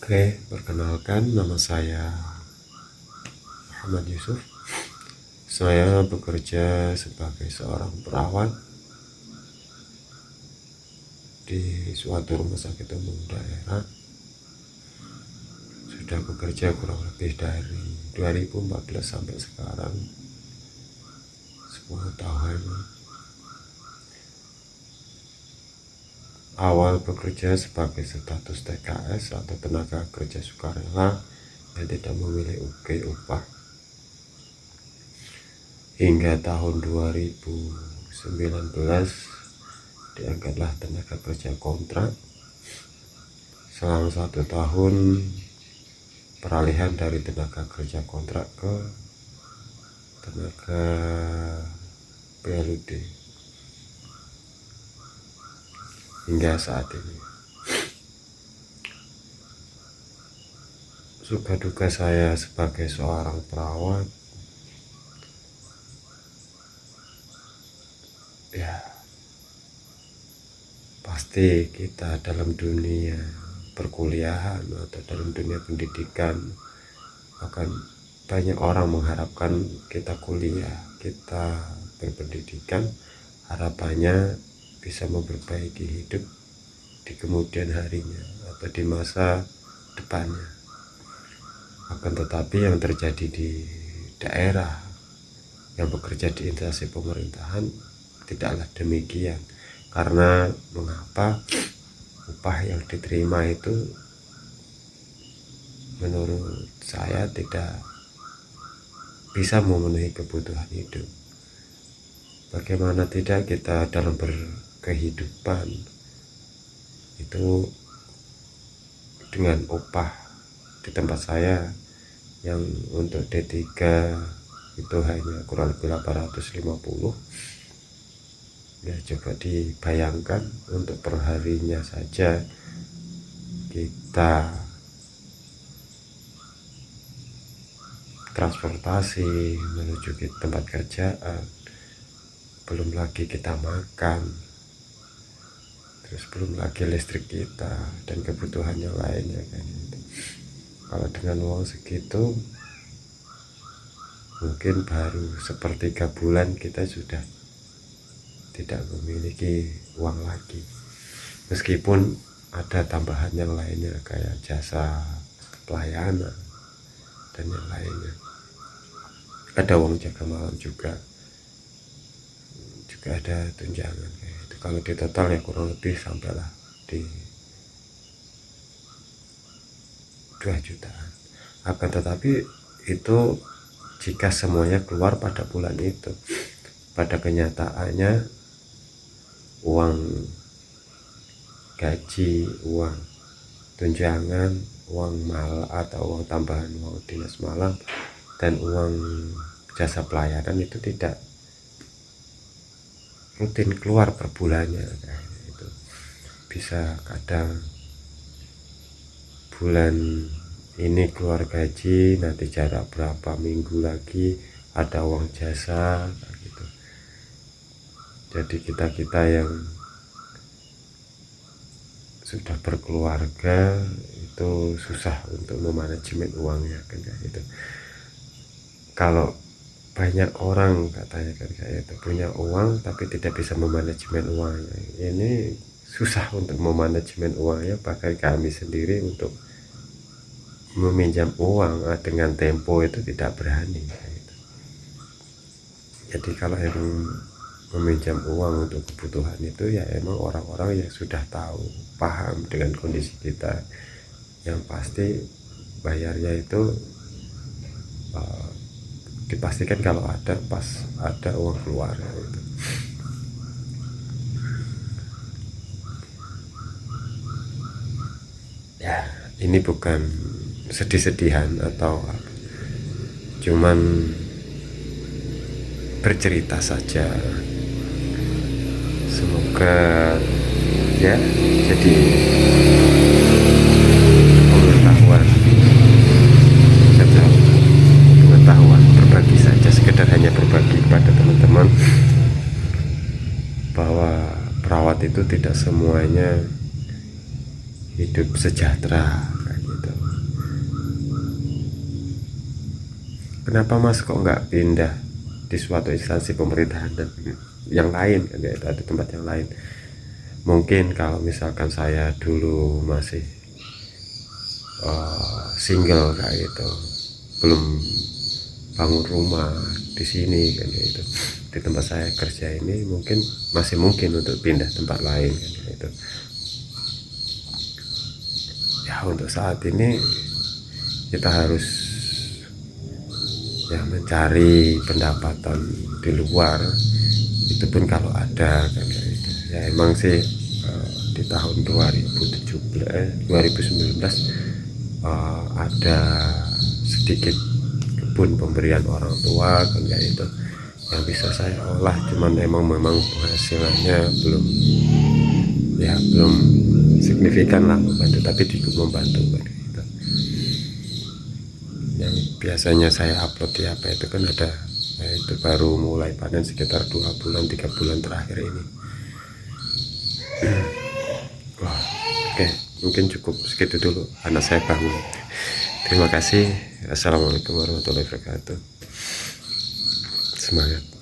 Oke, perkenalkan nama saya Muhammad Yusuf. Saya bekerja sebagai seorang perawat di suatu rumah sakit umum daerah. Sudah bekerja kurang lebih dari 2014 sampai sekarang, 10 tahun. Awal bekerja sebagai status TKS atau tenaga kerja sukarela yang tidak memilih upah. Hingga tahun 2019 diangkatlah tenaga kerja kontrak. Selama 1 tahun peralihan dari tenaga kerja kontrak ke tenaga PLUD hingga saat ini. Suka duka saya sebagai seorang perawat, ya pasti kita dalam dunia perkuliahan atau dalam dunia pendidikan, bahkan banyak orang mengharapkan kita kuliah, kita berpendidikan, harapannya bisa memperbaiki hidup di kemudian harinya atau di masa depannya. Akan tetapi yang terjadi di daerah yang bekerja di instansi pemerintahan tidaklah demikian. Karena mengapa? Upah yang diterima itu menurut saya tidak bisa memenuhi kebutuhan hidup. Bagaimana tidak kita dalam berkehidupan itu dengan upah di tempat saya yang untuk D3 itu hanya kurang lebih 850. Ya coba dibayangkan untuk perharinya saja kita transportasi menuju ke tempat kerjaan, belum lagi kita makan, terus belum lagi listrik kita dan kebutuhannya lainnya kan gitu. Kalau dengan uang segitu mungkin baru sepertiga bulan kita sudah tidak memiliki uang lagi, meskipun ada tambahan yang lainnya kayak jasa pelayanan dan yang lainnya. Ada uang jaga malam juga ada tunjangan kayak itu. Kalau di total ya kurang lebih sampailah di 2 jutaan. Akan tetapi itu jika semuanya keluar pada bulan itu. Pada kenyataannya uang gaji, uang tunjangan, uang mal atau uang tambahan, uang dinas malam dan uang jasa pelayanan itu tidak rutin keluar per bulannya kayak itu. Bisa kadang bulan ini keluar gaji, nanti jarak berapa minggu lagi ada uang jasa gitu. Jadi kita yang sudah berkeluarga itu susah untuk memanajemen uangnya kan kayak gitu. Kalau banyak orang katanya kan kayak itu punya uang tapi tidak bisa memanajemen uangnya, ini susah untuk memanajemen uangnya. Bahkan kami sendiri untuk meminjam uang dengan tempo itu tidak berani gitu. Jadi kalau yang meminjam uang untuk kebutuhan itu ya emang orang-orang yang sudah tahu, paham dengan kondisi kita, yang pasti bayarnya itu dipastikan kalau ada pas ada uang keluar gitu. Ya ini bukan sedih-sedihan atau apa, cuman bercerita saja. Semoga ya jadi pengetahuan berbagi saja, sekedar hanya berbagi pada teman-teman bahwa perawat itu tidak semuanya hidup sejahtera kayak gitu. kenapa mas kok nggak pindah di suatu instansi pemerintahan dan yang lain kan, ya, ada tempat yang lain. Mungkin kalau misalkan saya dulu masih single kayak gitu, belum bangun rumah di sini kan ya, itu di tempat saya kerja ini mungkin masih mungkin untuk pindah tempat lain kan ya, itu ya. Untuk saat ini kita harus ya mencari pendapatan di luar, itu pun kalau ada kan ya, itu ya emang sih di tahun 2019 ada sedikit kebun pemberian orang tua kan ya, itu yang bisa saya olah, cuman memang penghasilannya belum signifikan lah membantu, tapi cukup membantu kan gitu. Yang biasanya saya upload di apa itu kan ada, itu baru mulai panen sekitar 2 bulan 3 bulan terakhir ini. Wah, oke, mungkin cukup segitu dulu, anak saya bangun. Terima kasih. Assalamualaikum warahmatullahi wabarakatuh. Semangat.